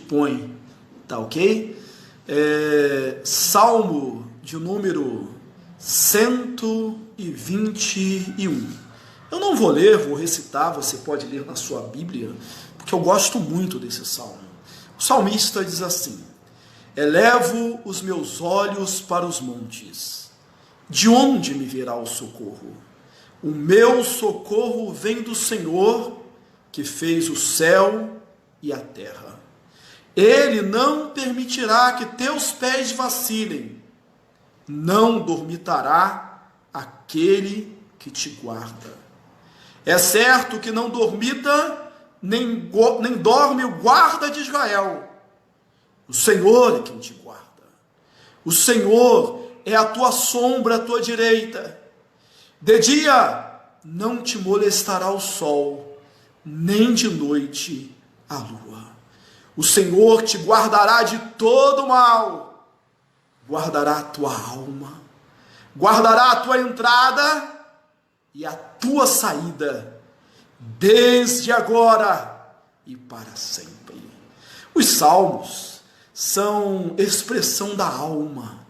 põe, tá ok? Salmo de número 121. Eu não vou ler, vou recitar, você pode ler na sua Bíblia, porque eu gosto muito desse salmo. O salmista diz assim: elevo os meus olhos para os montes, de onde me virá o socorro? O meu socorro vem do Senhor, que fez o céu e a terra. Ele não permitirá que teus pés vacilem, não dormitará aquele que te guarda. É certo que não dormita, nem dorme o guarda de Israel. O Senhor é quem te guarda. O Senhor é a tua sombra à tua direita. De dia não te molestará o sol, nem de noite a lua. O Senhor te guardará de todo mal, guardará a tua alma, guardará a tua entrada e a tua saída, desde agora e para sempre. Os salmos são expressão da alma,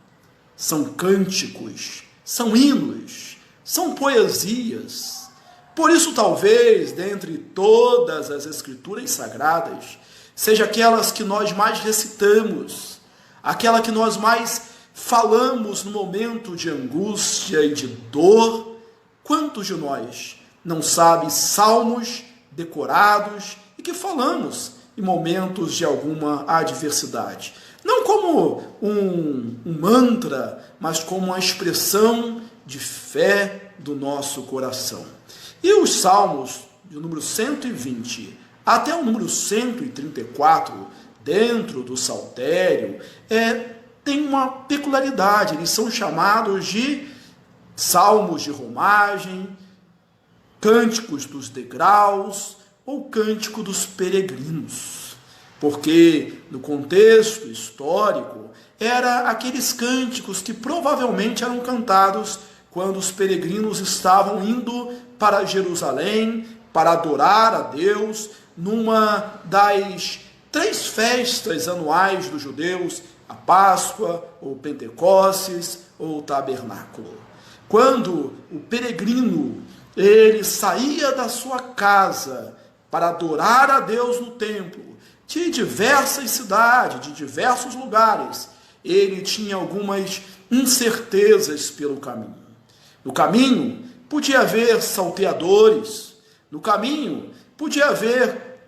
são cânticos, são hinos, são poesias. Por isso, talvez, dentre todas as escrituras sagradas, seja aquelas que nós mais recitamos, aquela que nós mais falamos no momento de angústia e de dor. Quantos de nós não sabem salmos decorados e que falamos em momentos de alguma adversidade? Não como um mantra, mas como uma expressão de fé do nosso coração. E os salmos do número 120 até o número 134, dentro do saltério, tem uma peculiaridade. Eles são chamados de salmos de romagem, cânticos dos degraus ou cântico dos peregrinos. Porque no contexto histórico, eram aqueles cânticos que provavelmente eram cantados quando os peregrinos estavam indo para Jerusalém para adorar a Deus numa das 3 festas anuais dos judeus, a Páscoa, ou Pentecostes, ou o Tabernáculo. Quando o peregrino ele saía da sua casa para adorar a Deus no templo, de diversas cidades, de diversos lugares, ele tinha algumas incertezas pelo caminho. No caminho podia haver salteadores, no caminho podia haver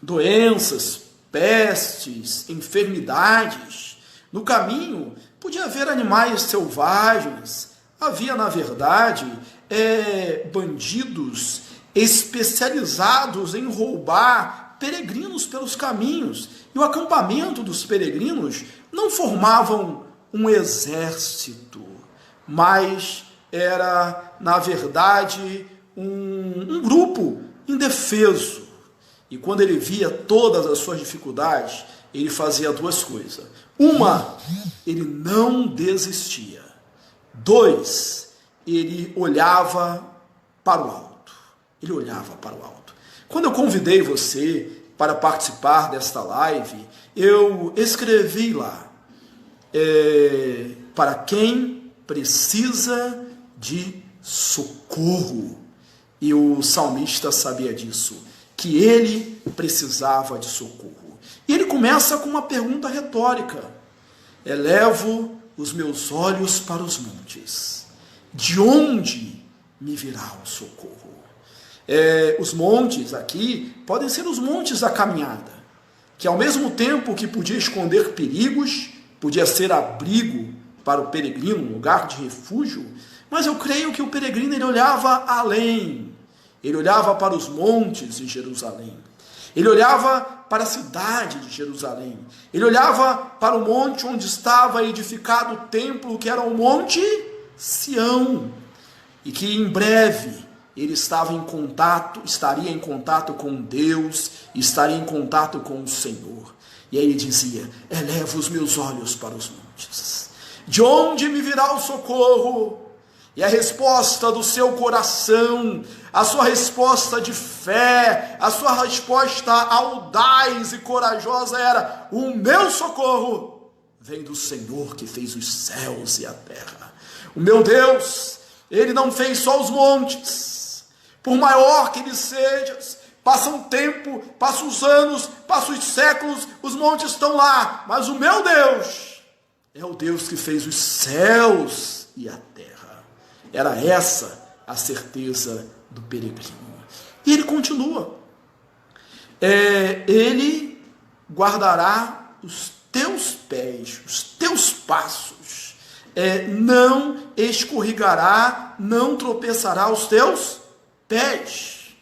doenças, pestes, enfermidades, no caminho podia haver animais selvagens, havia na verdade bandidos especializados em roubar peregrinos pelos caminhos. E o acampamento dos peregrinos não formavam um exército, mas era, na verdade, um grupo indefeso. E quando ele via todas as suas dificuldades, ele fazia 2 coisas. Uma, ele não desistia. 2, ele olhava para o alto. Ele olhava para o alto. Quando eu convidei você para participar desta live, eu escrevi lá, para quem precisa de socorro. E o salmista sabia disso, que ele precisava de socorro. E ele começa com uma pergunta retórica: elevo os meus olhos para os montes, de onde me virá o socorro? Os montes aqui podem ser os montes da caminhada, que ao mesmo tempo que podia esconder perigos, podia ser abrigo para o peregrino, um lugar de refúgio, mas eu creio que o peregrino ele olhava além, ele olhava para os montes de Jerusalém, ele olhava para a cidade de Jerusalém, ele olhava para o monte onde estava edificado o templo, que era o Monte Sião, e que em breve ele estaria em contato com Deus, estaria em contato com o Senhor. E aí ele dizia: eleva os meus olhos para os montes, de onde me virá o socorro? E a resposta do seu coração, a sua resposta de fé, a sua resposta audaz e corajosa era: o meu socorro vem do Senhor que fez os céus e a terra. O meu Deus, Ele não fez só os montes, por maior que eles sejam, passa um tempo, passa os anos, passa os séculos, os montes estão lá, mas o meu Deus é o Deus que fez os céus e a terra. Era essa a certeza do peregrino. E ele continua: ele guardará os teus pés, os teus passos, não escorregará, não tropeçará os teus pés.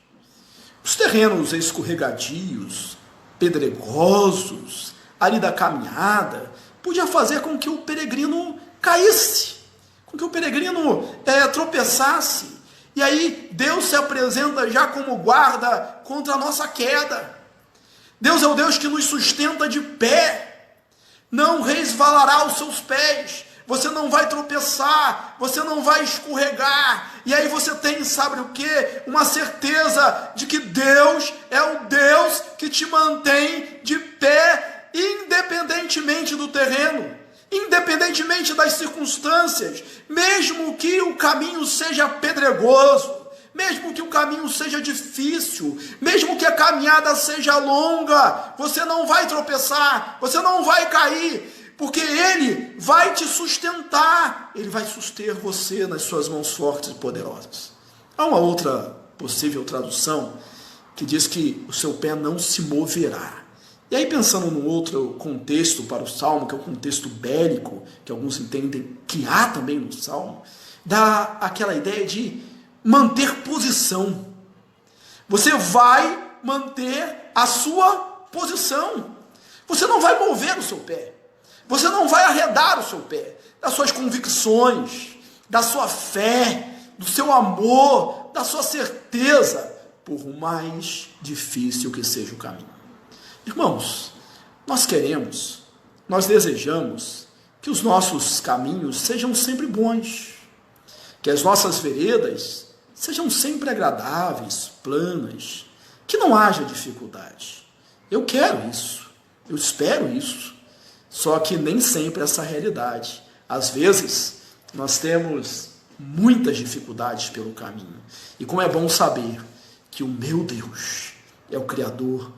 Os terrenos escorregadios, pedregosos, ali da caminhada, podia fazer com que o peregrino caísse, com que o peregrino tropeçasse. E aí Deus se apresenta já como guarda contra a nossa queda. Deus é o Deus que nos sustenta de pé, não resvalará os seus pés, você não vai tropeçar, você não vai escorregar. E aí você tem, sabe o que? Uma certeza de que Deus é o Deus que te mantém de pé, independentemente do terreno, independentemente das circunstâncias, mesmo que o caminho seja pedregoso, mesmo que o caminho seja difícil, mesmo que a caminhada seja longa, você não vai tropeçar, você não vai cair, porque Ele vai te sustentar, Ele vai suster você nas suas mãos fortes e poderosas. Há uma outra possível tradução que diz que o seu pé não se moverá. E aí, pensando num outro contexto para o Salmo, que é o contexto bélico, que alguns entendem que há também no Salmo, dá aquela ideia de manter posição. Você vai manter a sua posição. Você não vai mover o seu pé. Você não vai arredar o seu pé das suas convicções, da sua fé, do seu amor, da sua certeza, por mais difícil que seja o caminho. Irmãos, nós desejamos que os nossos caminhos sejam sempre bons, que as nossas veredas sejam sempre agradáveis, planas, que não haja dificuldade. Eu quero isso, eu espero isso. Só que nem sempre essa é a realidade. Às vezes, nós temos muitas dificuldades pelo caminho. E como é bom saber que o meu Deus é o Criador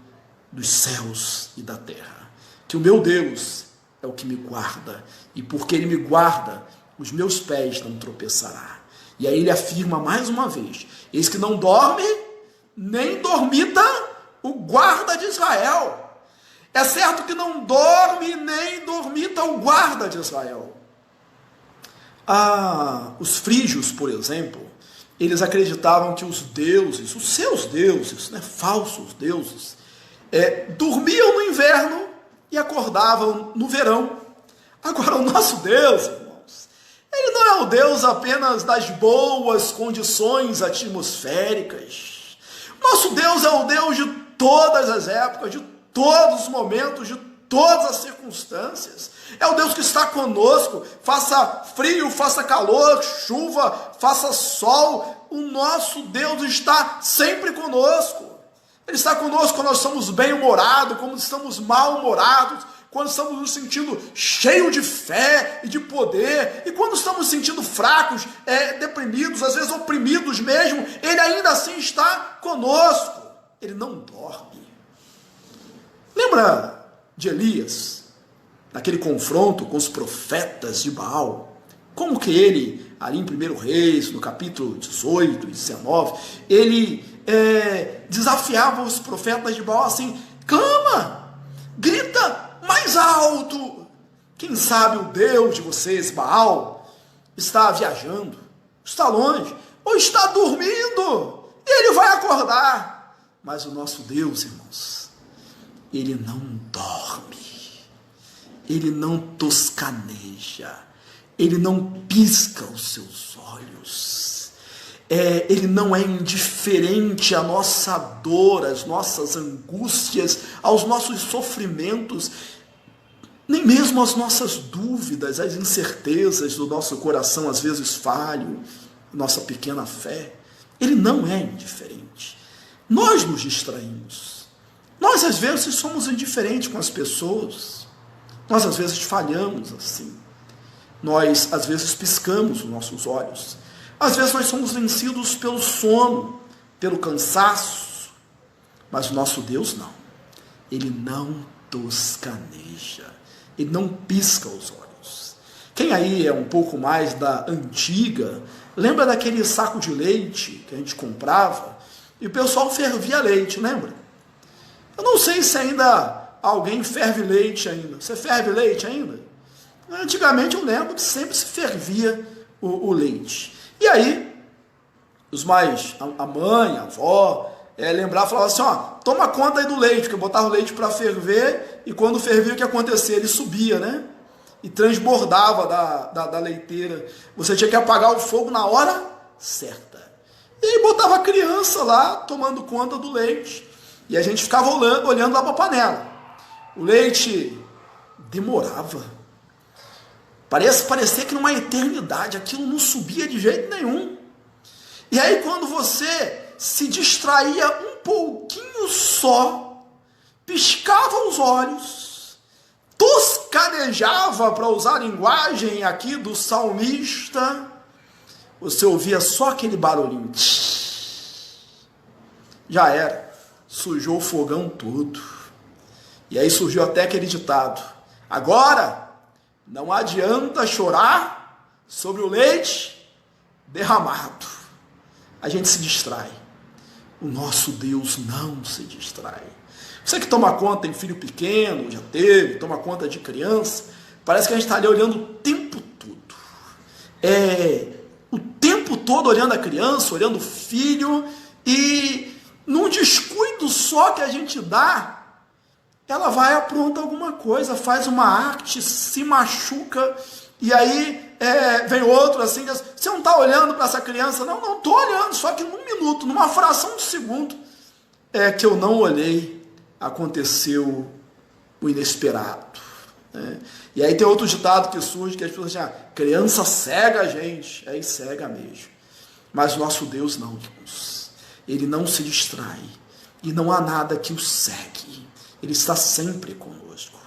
dos céus e da terra. Que o meu Deus é o que me guarda. E porque Ele me guarda, os meus pés não tropeçará. E aí Ele afirma mais uma vez: eis que não dorme, nem dormita o guarda de Israel. É certo que não dorme nem dormita o guarda de Israel. Os frígios, por exemplo, eles acreditavam que os deuses, os seus deuses, falsos deuses, dormiam no inverno e acordavam no verão. Agora, o nosso Deus, irmãos, Ele não é o Deus apenas das boas condições atmosféricas. Nosso Deus é o Deus de todas as épocas, de todos os momentos, de todas as circunstâncias. É o Deus que está conosco, faça frio, faça calor, chuva, faça sol. O nosso Deus está sempre conosco. Ele está conosco quando nós estamos bem-humorados, quando estamos mal-humorados, quando estamos nos sentindo cheios de fé e de poder, e quando estamos nos sentindo fracos, deprimidos, às vezes oprimidos mesmo, Ele ainda assim está conosco. Ele não dorme. Lembra de Elias, naquele confronto com os profetas de Baal? Como que ele, ali em 1 Reis, no capítulo 18 e 19, ele desafiava os profetas de Baal assim: clama, grita mais alto. Quem sabe o Deus de vocês, Baal, está viajando, está longe, ou está dormindo, e ele vai acordar. Mas o nosso Deus, irmãos, Ele não dorme, Ele não toscaneja, Ele não pisca os seus olhos, Ele não é indiferente à nossa dor, às nossas angústias, aos nossos sofrimentos, nem mesmo às nossas dúvidas, às incertezas do nosso coração, às vezes falho, nossa pequena fé. Ele não é indiferente. Nós nos distraímos. Nós, às vezes, somos indiferentes com as pessoas. Nós, às vezes, falhamos assim. Nós, às vezes, piscamos os nossos olhos. Às vezes, nós somos vencidos pelo sono, pelo cansaço. Mas o nosso Deus, não. Ele não toscaneja. Ele não pisca os olhos. Quem aí é um pouco mais da antiga, lembra daquele saco de leite que a gente comprava? E o pessoal fervia leite, lembra? Eu não sei se ainda alguém ferve leite ainda. Você ferve leite ainda? Antigamente eu lembro que sempre se fervia o leite. E aí, os mais, a mãe, a avó, lembrava, falava assim, ó, toma conta aí do leite, porque eu botava o leite para ferver, e quando fervia o que acontecia? Ele subia, né? E transbordava da leiteira. Você tinha que apagar o fogo na hora certa. E aí botava a criança lá, tomando conta do leite, e a gente ficava olhando lá para a panela. O leite demorava. Parecia que numa eternidade, aquilo não subia de jeito nenhum. E aí quando você se distraía um pouquinho só, piscava os olhos, toscanejava, para usar a linguagem aqui do salmista, você ouvia só aquele barulhinho. Já era. Sujou o fogão todo. E aí surgiu até aquele ditado. Agora, não adianta chorar sobre o leite derramado. A gente se distrai. O nosso Deus não se distrai. Você que toma conta, tem filho pequeno, já teve, toma conta de criança, parece que a gente está ali olhando o tempo todo. O tempo todo olhando a criança, olhando o filho, e num descuido só que a gente dá, ela vai apronta alguma coisa, faz uma arte, se machuca, e aí vem outro assim, diz, você não está olhando para essa criança? Não estou olhando, só que num minuto, numa fração de segundo, que eu não olhei, aconteceu o inesperado. Né? E aí tem outro ditado que surge, que as pessoas dizem, criança cega, gente, e cega mesmo. Mas o nosso Deus não, irmãos. Ele não se distrai, e não há nada que o segue. Ele está sempre conosco.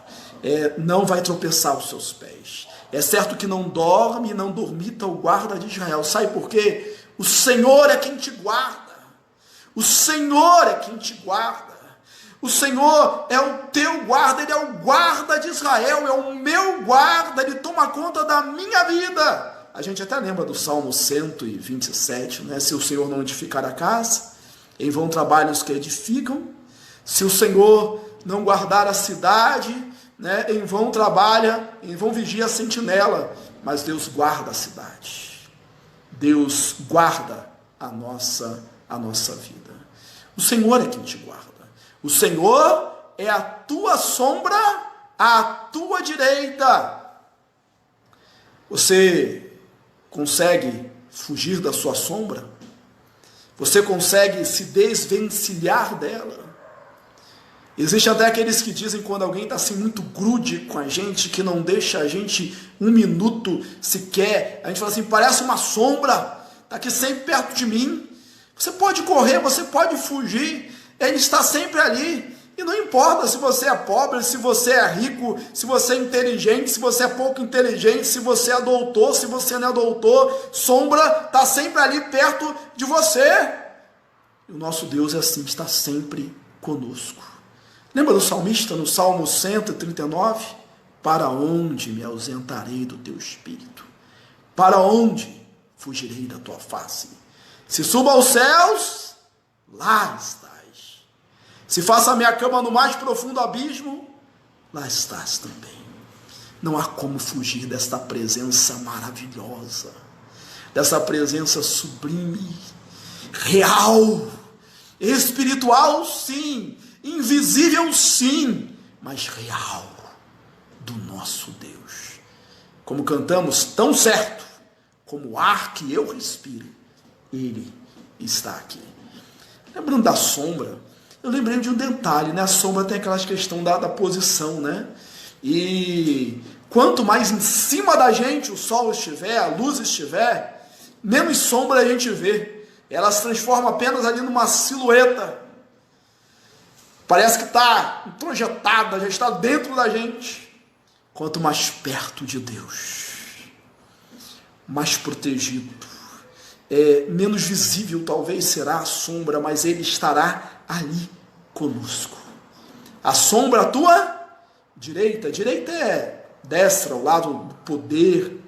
Não vai tropeçar os seus pés. É certo que não dorme e não dormita o guarda de Israel. Sabe por quê? O Senhor é quem te guarda. O Senhor é quem te guarda. O Senhor é o teu guarda. Ele é o guarda de Israel. É o meu guarda. Ele toma conta da minha vida. A gente até lembra do Salmo 127, né? Se o Senhor não edificar a casa, em vão trabalham os que edificam. Se o Senhor não guardar a cidade, né, em vão trabalha, em vão vigia a sentinela, mas Deus guarda a cidade. Deus guarda a nossa vida. O Senhor é quem te guarda. O Senhor é a tua sombra à tua direita. Você consegue fugir da sua sombra? Você consegue se desvencilhar dela? Existem até aqueles que dizem, quando alguém está assim muito grude com a gente, que não deixa a gente um minuto sequer, a gente fala assim, parece uma sombra, está aqui sempre perto de mim. Você pode correr, você pode fugir, ele está sempre ali. E não importa se você é pobre, se você é rico, se você é inteligente, se você é pouco inteligente, se você é doutor, se você não é doutor, sombra está sempre ali perto de você. E o nosso Deus é assim, está sempre conosco. Lembra do salmista no Salmo 139? Para onde me ausentarei do teu espírito? Para onde fugirei da tua face? Se suba aos céus, lá estás. Se faça a minha cama no mais profundo abismo, lá estás também. Não há como fugir desta presença maravilhosa, dessa presença sublime, real, espiritual, sim, invisível, sim, mas real, do nosso Deus. Como cantamos tão certo, como o ar que eu respiro, Ele está aqui. Lembrando da sombra, eu lembrei de um detalhe, né? A sombra tem aquela questão da posição, né? E quanto mais em cima da gente o sol estiver, a luz estiver, menos sombra a gente vê. ela se transforma apenas ali numa silhueta. Parece que está introjetada, já está dentro da gente. Quanto mais perto de Deus, mais protegido, menos visível talvez será a sombra, mas Ele estará ali conosco. A sombra à tua direita, direita é destra, ao lado do poder.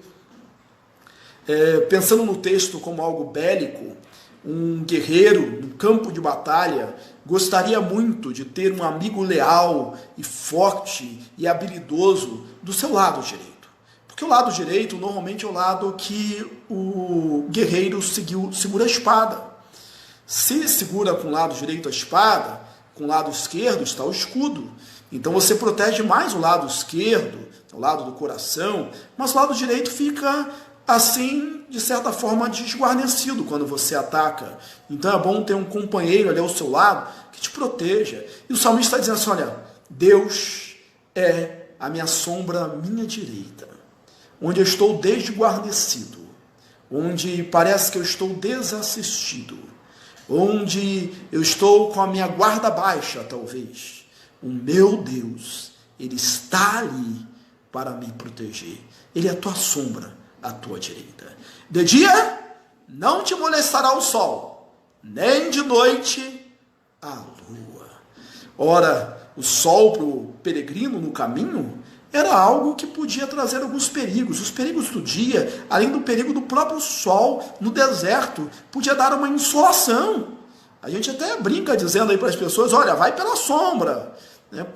Pensando no texto como algo bélico, um guerreiro no campo de batalha gostaria muito de ter um amigo leal e forte e habilidoso do seu lado direito. Porque o lado direito normalmente é o lado que o guerreiro segura a espada. Se segura com o lado direito a espada, com o lado esquerdo está o escudo. Então você protege mais o lado esquerdo, o lado do coração, mas o lado direito fica assim, de certa forma, desguarnecido quando você ataca. Então é bom ter um companheiro ali ao seu lado que te proteja. E o salmista está dizendo assim, olha, Deus é a minha sombra à minha direita, onde eu estou desguarnecido, onde parece que eu estou desassistido, onde eu estou com a minha guarda baixa, talvez. O meu Deus, Ele está ali para me proteger. Ele é a tua sombra à tua direita. De dia não te molestará o sol, nem de noite a lua. Ora, o sol para o peregrino no caminho era algo que podia trazer alguns perigos. Os perigos do dia, além do perigo do próprio sol no deserto, podia dar uma insolação. A gente até brinca dizendo aí para as pessoas, olha, vai pela sombra.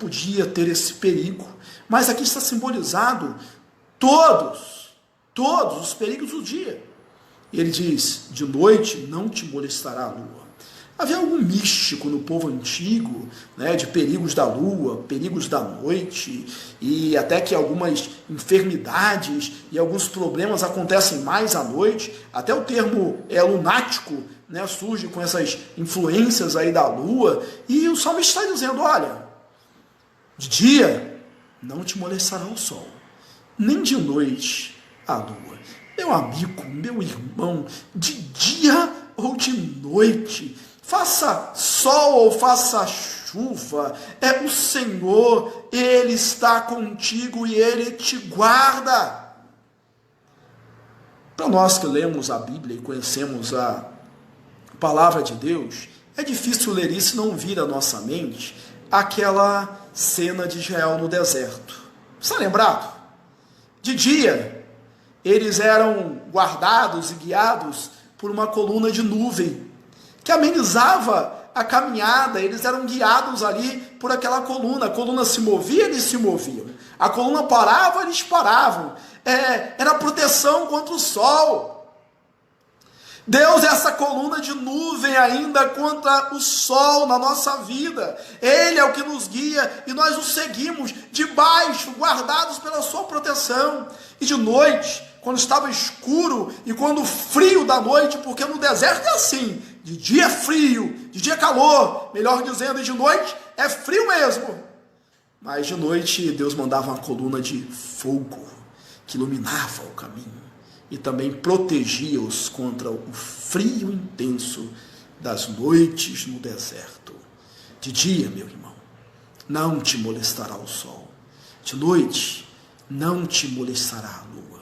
Podia ter esse perigo. Mas aqui está simbolizado todos os perigos do dia. E ele diz, de noite não te molestará a lua. Havia algo místico no povo antigo, de perigos da lua, perigos da noite, e até que algumas enfermidades e alguns problemas acontecem mais à noite. Até o termo lunático surge com essas influências aí da lua. E o salmista está dizendo, olha, de dia não te molestará o sol, nem de noite a lua. Meu amigo, meu irmão, de dia ou de noite, faça sol ou faça chuva, o Senhor, Ele está contigo e Ele te guarda. Para nós que lemos a Bíblia e conhecemos a palavra de Deus, é difícil ler isso e não vir à nossa mente aquela cena de Israel no deserto. Está lembrado? De dia, eles eram guardados e guiados por uma coluna de nuvem, que amenizava a caminhada. Eles eram guiados ali por aquela coluna. A coluna se movia, eles se moviam. A coluna parava, eles paravam. Era proteção contra o sol. Deus é essa coluna de nuvem ainda contra o sol na nossa vida. Ele é o que nos guia e nós o seguimos debaixo, guardados pela sua proteção. E de noite, quando estava escuro e quando frio da noite, porque no deserto é assim, de dia é frio, de dia é calor, melhor dizendo, e de noite é frio mesmo. Mas de noite Deus mandava uma coluna de fogo que iluminava o caminho e também protegia-os contra o frio intenso das noites no deserto. De dia, meu irmão, não te molestará o sol. De noite, não te molestará a lua.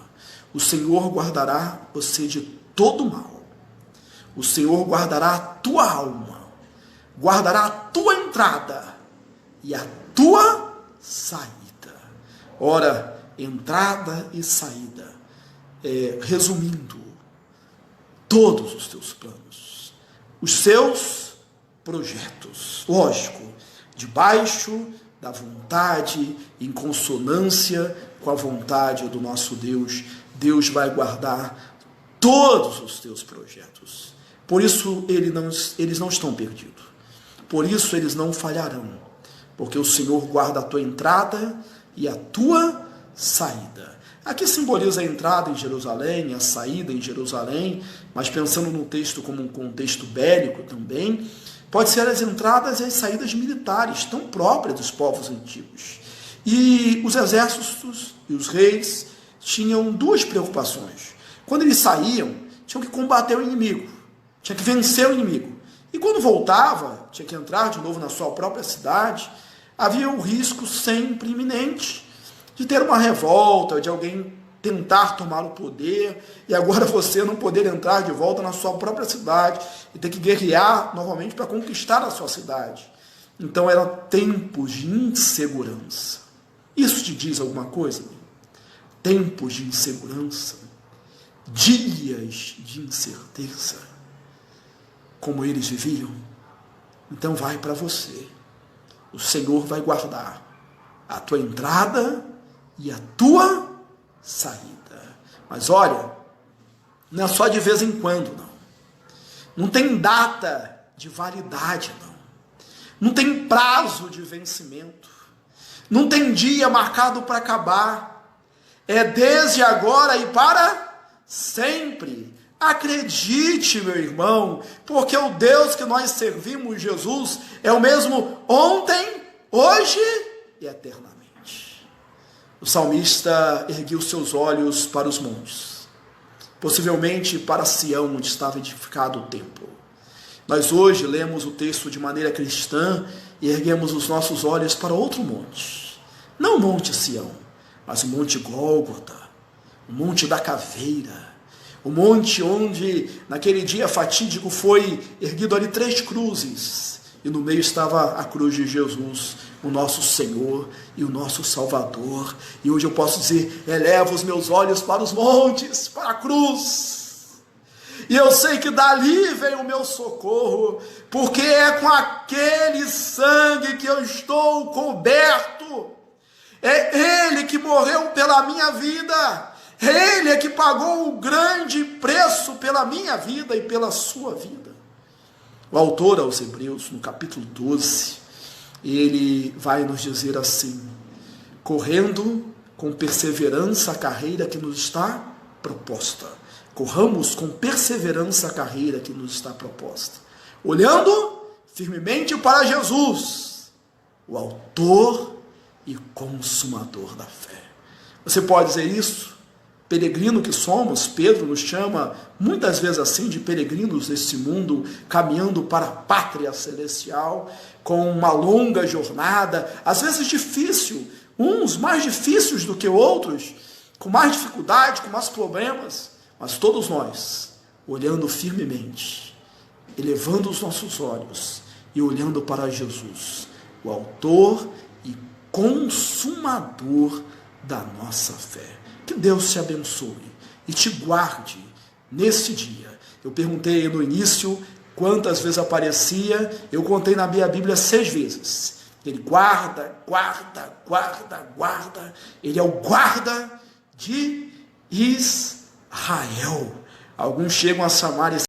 O Senhor guardará você de todo mal. O Senhor guardará a tua alma, guardará a tua entrada e a tua saída. Ora, entrada e saída. Resumindo, todos os teus planos, os seus projetos, lógico, debaixo da vontade, em consonância com a vontade do nosso Deus, Deus vai guardar todos os teus projetos. Por isso eles não estão perdidos, por isso eles não falharão, porque o Senhor guarda a tua entrada e a tua saída. Aqui simboliza a entrada em Jerusalém, a saída em Jerusalém, mas pensando no texto como um contexto bélico também, pode ser as entradas e as saídas militares, tão próprias dos povos antigos. E os exércitos e os reis tinham duas preocupações. Quando eles saíam, tinham que combater o inimigo, tinha que vencer o inimigo. E quando voltava, tinha que entrar de novo na sua própria cidade, havia o risco sempre iminente de ter uma revolta, de alguém tentar tomar o poder, e agora você não poder entrar de volta na sua própria cidade e ter que guerrear novamente para conquistar a sua cidade. Então eram tempos de insegurança. Isso te diz alguma coisa? Tempos de insegurança, dias de incerteza, como eles viviam. Então vai para você. O Senhor vai guardar a tua entrada e a tua saída. Mas olha, não é só de vez em quando, não. Não tem data de validade, não. Não tem prazo de vencimento. Não tem dia marcado para acabar. É desde agora e para sempre. Acredite, meu irmão, porque o Deus que nós servimos, Jesus, é o mesmo ontem, hoje e eternamente. O salmista ergueu seus olhos para os montes, possivelmente para Sião, onde estava edificado o templo. Nós hoje lemos o texto de maneira cristã e erguemos os nossos olhos para outro monte. Não o Monte Sião, mas o Monte Gólgota, o Monte da Caveira, o monte onde naquele dia fatídico foi erguido ali 3 cruzes, e no meio estava a cruz de Jesus, o nosso Senhor e o nosso Salvador. E hoje eu posso dizer, elevo os meus olhos para os montes, para a cruz, e eu sei que dali vem o meu socorro, porque é com aquele sangue que eu estou coberto. É Ele que morreu pela minha vida. Ele é que pagou o grande preço pela minha vida e pela sua vida. O autor aos Hebreus, no capítulo 12, ele vai nos dizer assim: correndo com perseverança a carreira que nos está proposta. Corramos com perseverança a carreira que nos está proposta, olhando firmemente para Jesus, o autor e consumador da fé. Você pode dizer isso? Peregrino que somos, Pedro nos chama muitas vezes assim de peregrinos desse mundo, caminhando para a pátria celestial, com uma longa jornada, às vezes difícil, uns mais difíceis do que outros, com mais dificuldade, com mais problemas, mas todos nós, olhando firmemente, elevando os nossos olhos e olhando para Jesus, o autor e consumador da nossa fé. Que Deus te abençoe e te guarde nesse dia. Eu perguntei no início quantas vezes aparecia, eu contei na minha Bíblia 6 vezes. Ele guarda, guarda, guarda, guarda. Ele é o guarda de Israel. Alguns chegam a Samaria